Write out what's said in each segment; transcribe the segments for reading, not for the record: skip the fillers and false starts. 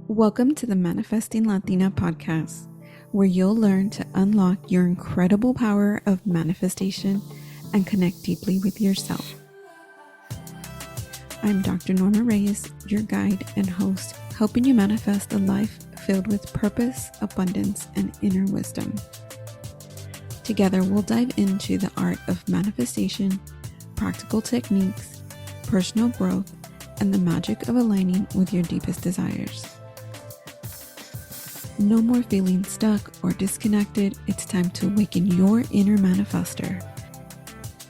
Welcome to the Manifesting Latina podcast, where you'll learn to unlock your incredible power of manifestation and connect deeply with yourself. I'm Dr. Norma Reyes, your guide and host, helping you manifest a life filled with purpose, abundance, and inner wisdom. Together, we'll dive into the art of manifestation, practical techniques, personal growth, and the magic of aligning with your deepest desires. No more feeling stuck or disconnected. It's time to awaken your inner manifester.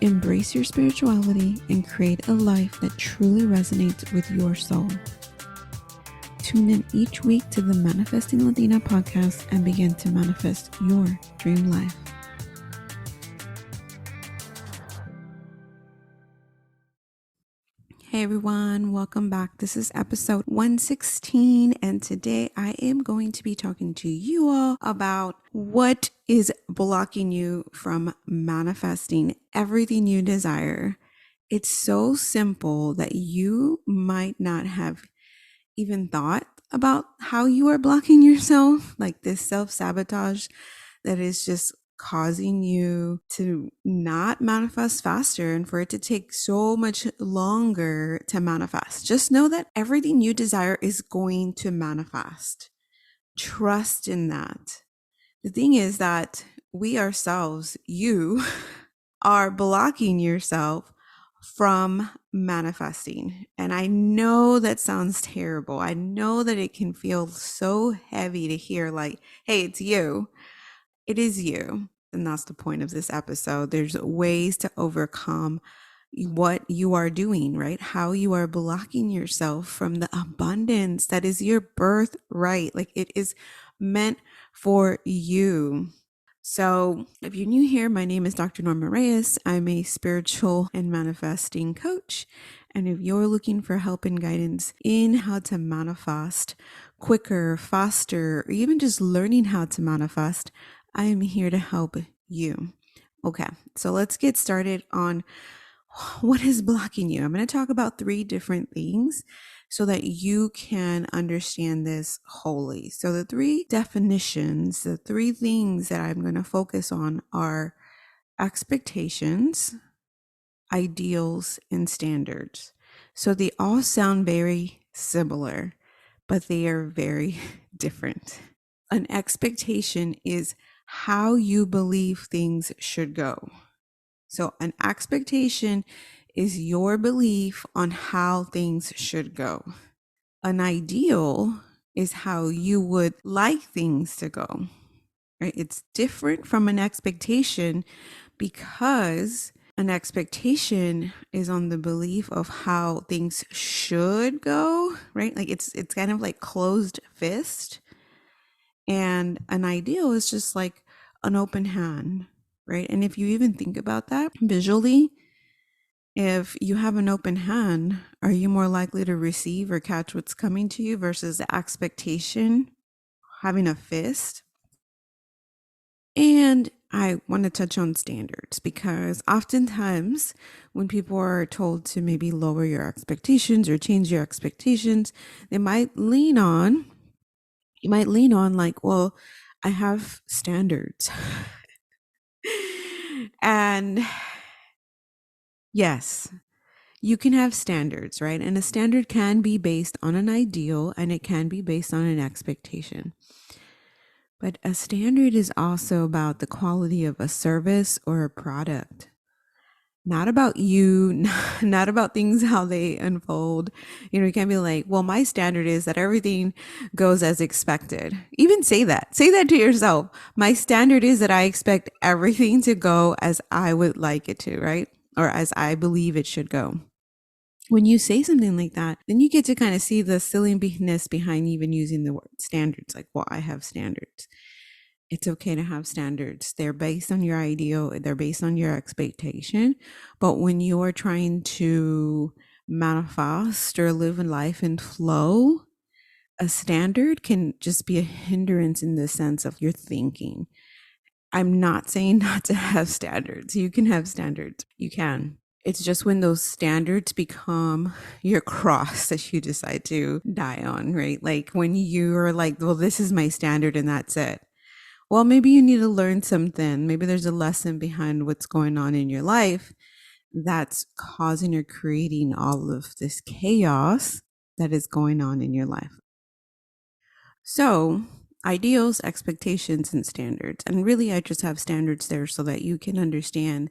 Embrace your spirituality and create a life that truly resonates with your soul. Tune in each week to the Manifesting Latina podcast and begin to manifest your dream life. Hey everyone, welcome back. This is episode 116, and today I am going to be talking to you all about what is blocking you from manifesting everything you desire. It's so simple that you might not have even thought about how you are blocking yourself, like this self-sabotage that is just causing you to not manifest faster and for it to take so much longer to manifest. Just know that everything you desire is going to manifest. Trust in that. The thing is that we ourselves, you, are blocking yourself from manifesting. And I know that sounds terrible. I know that it can feel so heavy to hear, like, hey, it's you. It is you. And that's the point of this episode. There's ways to overcome what you are doing, right? How you are blocking yourself from the abundance that is your birthright. Like, it is meant for you. So if you're new here, my name is Dr. Norma Reyes. I'm a spiritual and manifesting coach. And if you're looking for help and guidance in how to manifest quicker, faster, or even just learning how to manifest, I am here to help you. Okay, so let's get started on what is blocking you. I'm going to talk about 3 different things so that you can understand this wholly. So the 3 definitions, the 3 things that I'm going to focus on are expectations, ideals, and standards. So they all sound very similar, but they are very different. An expectation is how you believe things should go. So an expectation is your belief on how things should go. An ideal is how you would like things to go. Right? It's different from an expectation because an expectation is on the belief of how things should go, right? Like it's kind of like closed fist. And an ideal is just like an open hand, right? And if you even think about that visually, if you have an open hand, are you more likely to receive or catch what's coming to you versus the expectation, having a fist? And I want to touch on standards because oftentimes when people are told to maybe lower your expectations or change your expectations, you might lean on like, well, I have standards. And yes, you can have standards, right? And a standard can be based on an ideal and it can be based on an expectation. But a standard is also about the quality of a service or a product. Not about you, not about things, how they unfold. You can't be like, well, my standard is that everything goes as expected. Even say that to yourself. My standard is that I expect everything to go as I would like it to, right? Or as I believe it should go. When you say something like that, then you get to kind of see the silliness behind even using the word standards. Like, well, I have standards. It's okay to have standards. They're based on your ideal. They're based on your expectation. But when you are trying to manifest or live in life and flow, a standard can just be a hindrance in the sense of your thinking. I'm not saying not to have standards. You can have standards. You can. It's just when those standards become your cross that you decide to die on, right? Like when you're like, well, this is my standard and that's it. Well, maybe you need to learn something. Maybe there's a lesson behind what's going on in your life that's causing or creating all of this chaos that is going on in your life. So, ideals, expectations, and standards. And really, I just have standards there so that you can understand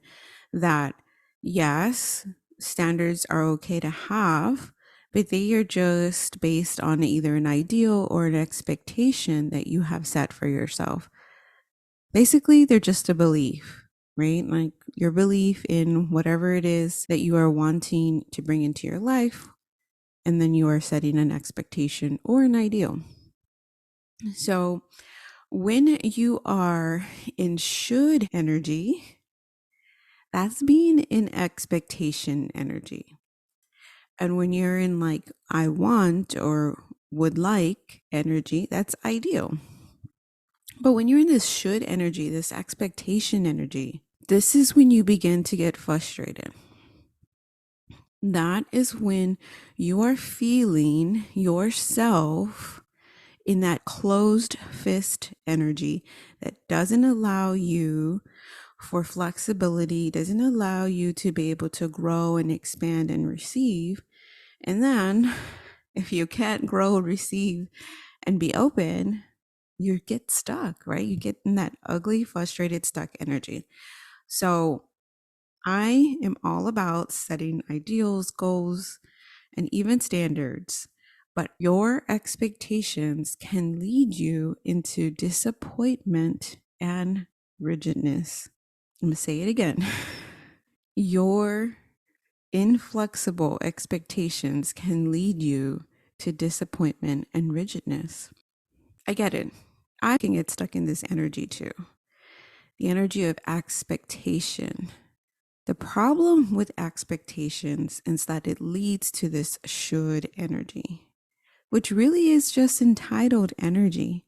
that, yes, standards are okay to have, but they are just based on either an ideal or an expectation that you have set for yourself. Basically, they're just a belief, right? Like your belief in whatever it is that you are wanting to bring into your life, and then you are setting an expectation or an ideal. So, when you are in should energy, that's being in expectation energy. And when you're in like I want or would like energy, that's ideal. But when you're in this should energy, this expectation energy, this is when you begin to get frustrated. That is when you are feeling yourself in that closed fist energy that doesn't allow you for flexibility, doesn't allow you to be able to grow and expand and receive. And then if you can't grow, receive, and be open, you get stuck, right? You get in that ugly, frustrated, stuck energy. So I am all about setting ideals, goals, and even standards. But your expectations can lead you into disappointment and rigidness. I'm going to say it again. Your inflexible expectations can lead you to disappointment and rigidness. I get it. I can get stuck in this energy too. The energy of expectation. The problem with expectations is that it leads to this should energy, which really is just entitled energy.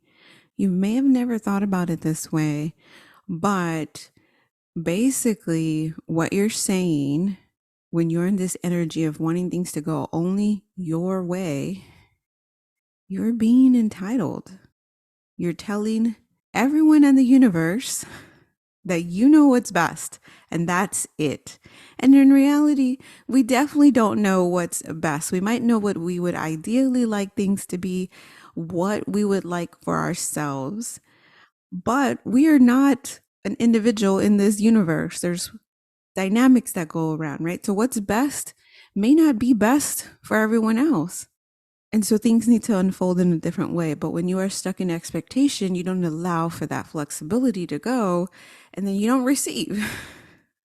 You may have never thought about it this way, but basically, what you're saying when you're in this energy of wanting things to go only your way, you're being entitled. You're telling everyone in the universe that you know what's best, and that's it. And in reality, we definitely don't know what's best. We might know what we would ideally like things to be, what we would like for ourselves, but we are not an individual in this universe. There's dynamics that go around, right? So what's best may not be best for everyone else. And so things need to unfold in a different way. But when you are stuck in expectation, you don't allow for that flexibility to go, and then you don't receive.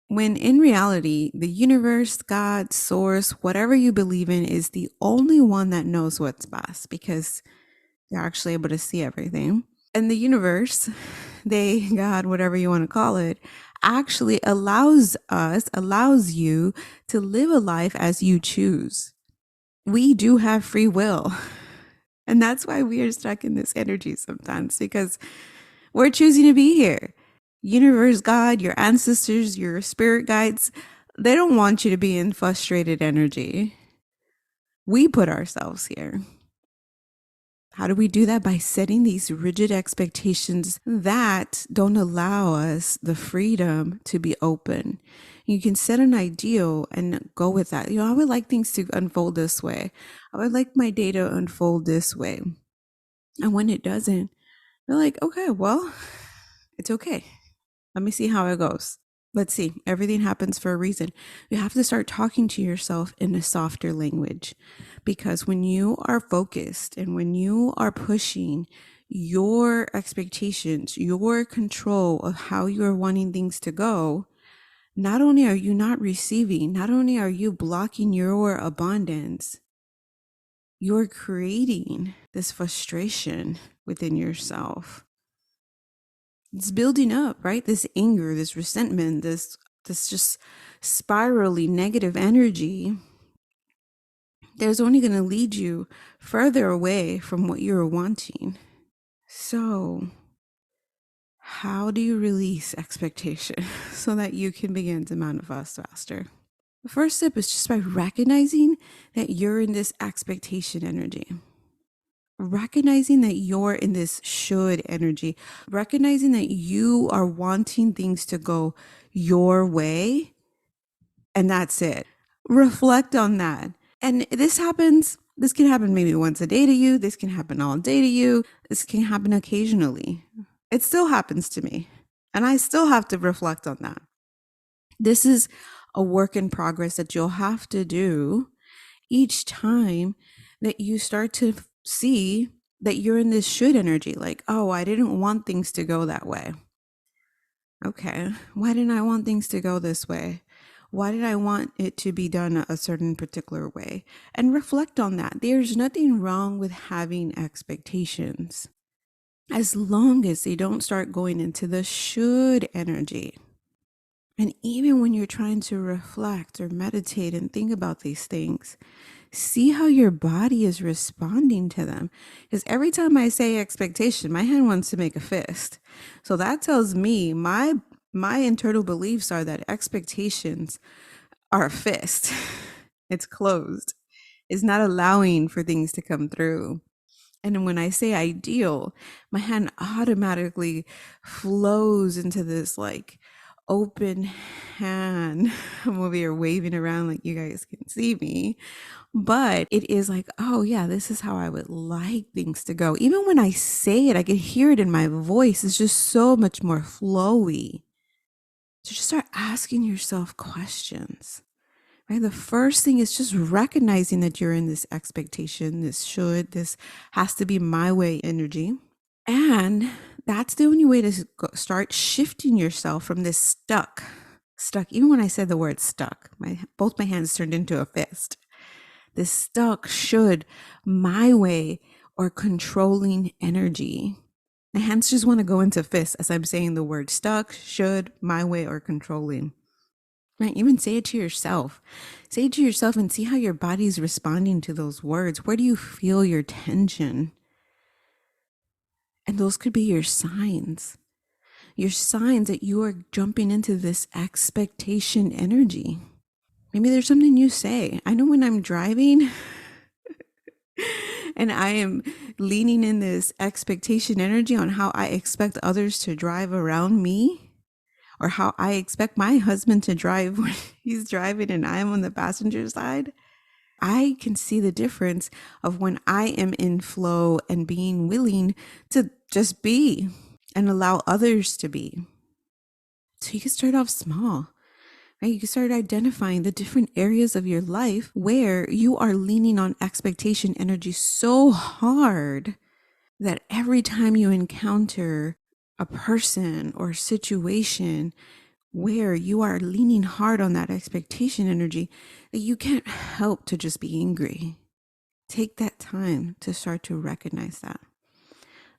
When in reality, the universe, God, source, whatever you believe in, is the only one that knows what's best because they're actually able to see everything. And the universe, God, whatever you want to call it, actually allows you to live a life as you choose. We do have free will. And that's why we are stuck in this energy sometimes, because we're choosing to be here. Universe, God, your ancestors, your spirit guides, they don't want you to be in frustrated energy. We put ourselves here. How do we do that? By setting these rigid expectations that don't allow us the freedom to be open. You can set an ideal and go with that. I would like things to unfold this way. I would like my day to unfold this way. And when it doesn't, you're like, okay, well, it's okay. Let me see how it goes. Let's see. Everything happens for a reason. You have to start talking to yourself in a softer language, because when you are focused and when you are pushing your expectations, your control of how you're wanting things to go, not only are you not receiving, not only are you blocking your abundance, you're creating this frustration within yourself. It's building up, right? This anger, this resentment, this just spirally negative energy. There's only going to lead you further away from what you're wanting. So, how do you release expectation so that you can begin to manifest faster? The first step is just by recognizing that you're in this expectation energy. Recognizing that you're in this should energy. Recognizing that you are wanting things to go your way, and that's it. Reflect on that. And this can happen maybe once a day to you. This can happen all day to you. This can happen occasionally. It still happens to me. And I still have to reflect on that. This is a work in progress that you'll have to do each time that you start to see that you're in this should energy. Like, oh, I didn't want things to go that way. Okay, why didn't I want things to go this way? Why did I want it to be done a certain particular way? And reflect on that. There's nothing wrong with having expectations as long as they don't start going into the should energy. And even when you're trying to reflect or meditate and think about these things, see how your body is responding to them. Because every time I say expectation, my hand wants to make a fist. So that tells me my internal beliefs are that expectations are a fist. It's closed. It's not allowing for things to come through. And when I say ideal, my hand automatically flows into this like open hand. I'm over here waving around like you guys can see me. But it is like, oh yeah, this is how I would like things to go. Even when I say it, I can hear it in my voice. It's just so much more flowy. So just start asking yourself questions. Right? The first thing is just recognizing that you're in this expectation, this has to be my way energy. And that's the only way to start shifting yourself from this stuck. Even when I said the word stuck, both my hands turned into a fist. This stuck should, my way, or controlling energy. My hands just want to go into fists as I'm saying the word stuck, should, my way, or controlling. Right? Even say it to yourself. Say it to yourself and see how your body's responding to those words. Where do you feel your tension? And those could be your signs. Your signs that you are jumping into this expectation energy. Maybe there's something you say. I know when I'm driving and I am leaning in this expectation energy on how I expect others to drive around me, or how I expect my husband to drive when he's driving and I'm on the passenger side, I can see the difference of when I am in flow and being willing to just be and allow others to be. So you can start off small, right? You can start identifying the different areas of your life where you are leaning on expectation energy so hard that every time you encounter a person or situation where you are leaning hard on that expectation energy, that you can't help to just be angry. Take that time to start to recognize that.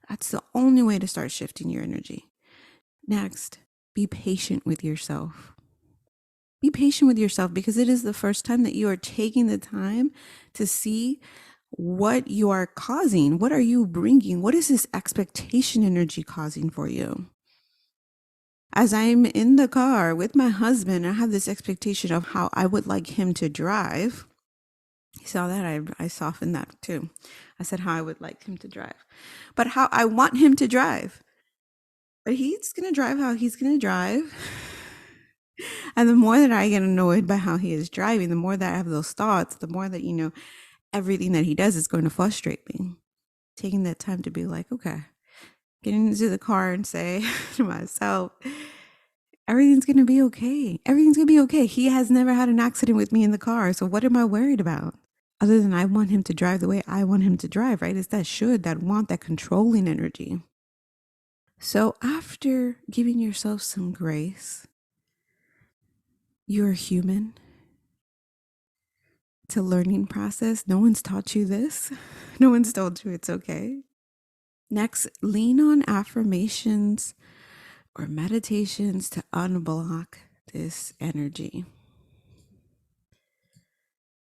That's the only way to start shifting your energy. Next, be patient with yourself. Be patient with yourself because it is the first time that you are taking the time to see what you are causing. What are you bringing? What is this expectation energy causing for you? As I'm in the car with my husband, I have this expectation of how I would like him to drive. You saw that? I softened that too. I said how I would like him to drive, but how I want him to drive. But he's going to drive how he's going to drive. And the more that I get annoyed by how he is driving, the more that I have those thoughts, the more that, everything that he does is going to frustrate me. Taking that time to be like, okay, getting into the car and say to myself, everything's going to be okay. Everything's going to be okay. He has never had an accident with me in the car. So what am I worried about? Other than I want him to drive the way I want him to drive, right? It's that should, that want, that controlling energy. So after giving yourself some grace, you're human. It's a learning process. No one's taught you this. No one's told you it's okay. Next, lean on affirmations or meditations to unblock this energy.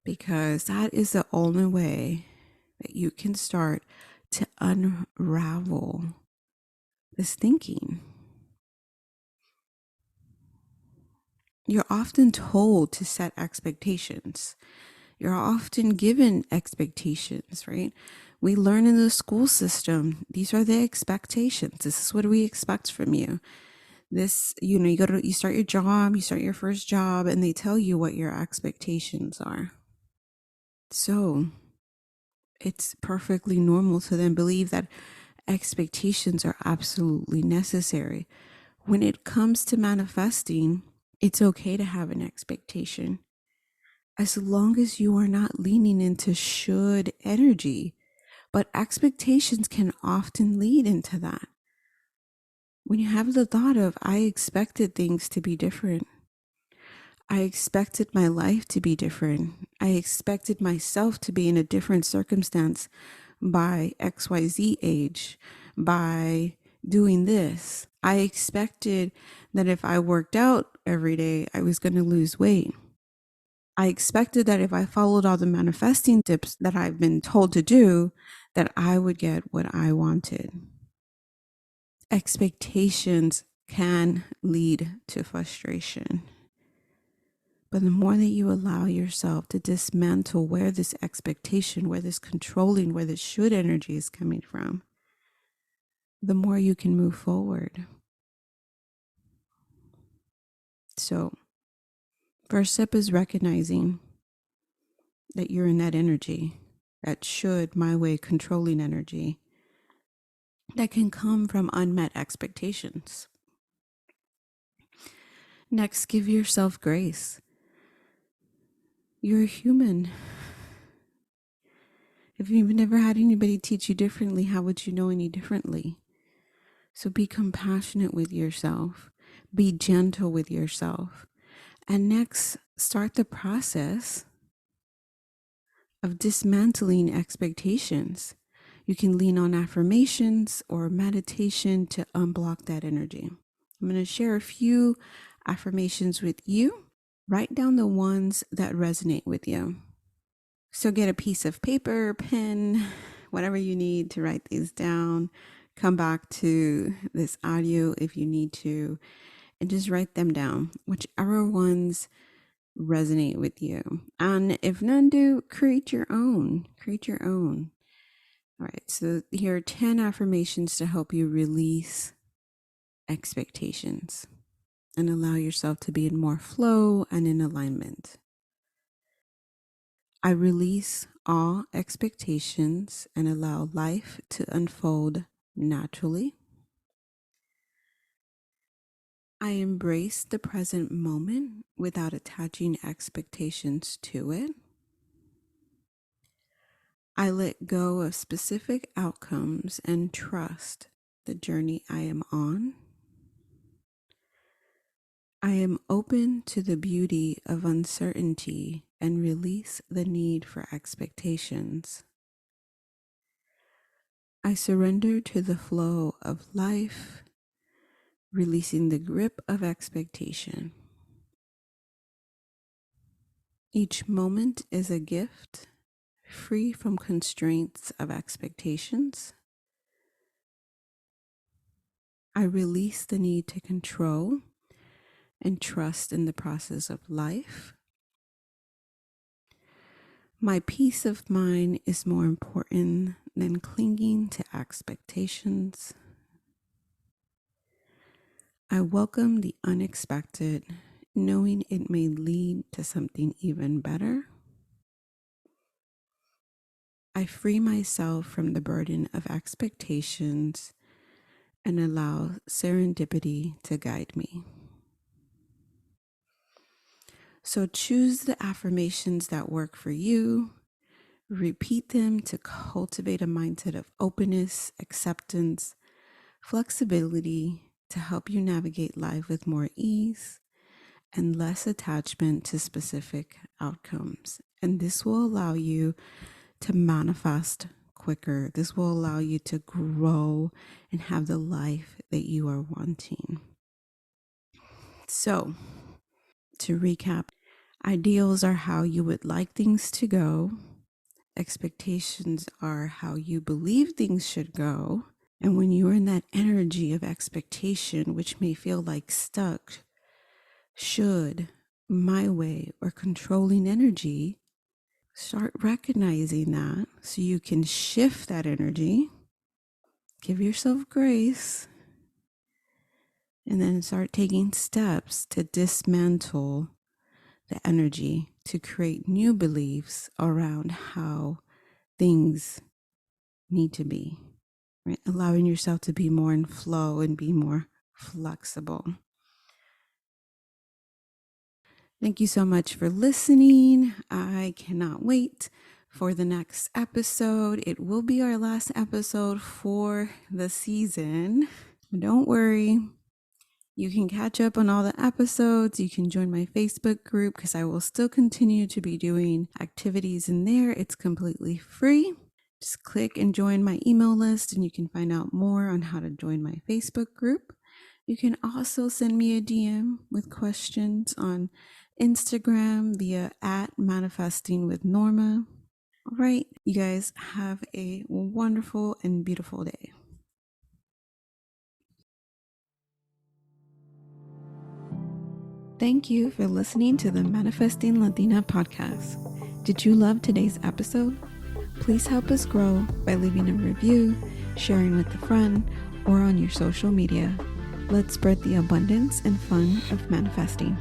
Because that is the only way that you can start to unravel this thinking. You're often told to set expectations. You're often given expectations, right? We learn in the school system, these are the expectations. This is what we expect from you. This, you start your job, you start your first job, and they tell you what your expectations are. So it's perfectly normal to then believe that expectations are absolutely necessary. When it comes to manifesting, it's okay to have an expectation as long as you are not leaning into should energy. But expectations can often lead into that. When you have the thought of, I expected things to be different, I expected my life to be different, I expected myself to be in a different circumstance by XYZ age, by doing this. I expected that if I worked out every day, I was going to lose weight. I expected that if I followed all the manifesting tips that I've been told to do, that I would get what I wanted. Expectations can lead to frustration. But the more that you allow yourself to dismantle where this expectation, where this controlling, where this should energy is coming from, the more you can move forward. So, first step is recognizing that you're in that energy, that should, my way, controlling energy that can come from unmet expectations. Next, give yourself grace. You're a human. If you've never had anybody teach you differently, how would you know any differently? So be compassionate with yourself. Be gentle with yourself. And next, start the process of dismantling expectations. You can lean on affirmations or meditation to unblock that energy. I'm going to share a few affirmations with you. Write down the ones that resonate with you. So get a piece of paper, pen, whatever you need to write these down. Come back to this audio if you need to, and just write them down, whichever ones resonate with you. And if none do, create your own. Create your own. All right, so here are 10 affirmations to help you release expectations and allow yourself to be in more flow and in alignment. I release all expectations and allow life to unfold naturally. I embrace the present moment without attaching expectations to it. I let go of specific outcomes and trust the journey I am on. I am open to the beauty of uncertainty and release the need for expectations. I surrender to the flow of life, releasing the grip of expectation. Each moment is a gift, free from constraints of expectations. I release the need to control and trust in the process of life. My peace of mind is more important than clinging to expectations. I welcome the unexpected, knowing it may lead to something even better. I free myself from the burden of expectations and allow serendipity to guide me. So choose the affirmations that work for you. Repeat them to cultivate a mindset of openness, acceptance, flexibility to help you navigate life with more ease and less attachment to specific outcomes. And this will allow you to manifest quicker. This will allow you to grow and have the life that you are wanting. So, to recap, ideals are how you would like things to go. Expectations are how you believe things should go. And when you're in that energy of expectation, which may feel like stuck, should, my way or controlling energy, start recognizing that so you can shift that energy. Give yourself grace. And then start taking steps to dismantle the energy to create new beliefs around how things need to be, right? Allowing yourself to be more in flow and be more flexible. Thank you so much for listening. I cannot wait for the next episode. It will be our last episode for the season. Don't worry. You can catch up on all the episodes. You can join my Facebook group because I will still continue to be doing activities in there. It's completely free. Just click and join my email list and you can find out more on how to join my Facebook group. You can also send me a DM with questions on Instagram via @manifestingwithnorma. All right, you guys have a wonderful and beautiful day. Thank you for listening to the Manifesting Latina podcast. Did you love today's episode? Please help us grow by leaving a review, sharing with a friend, or on your social media. Let's spread the abundance and fun of manifesting.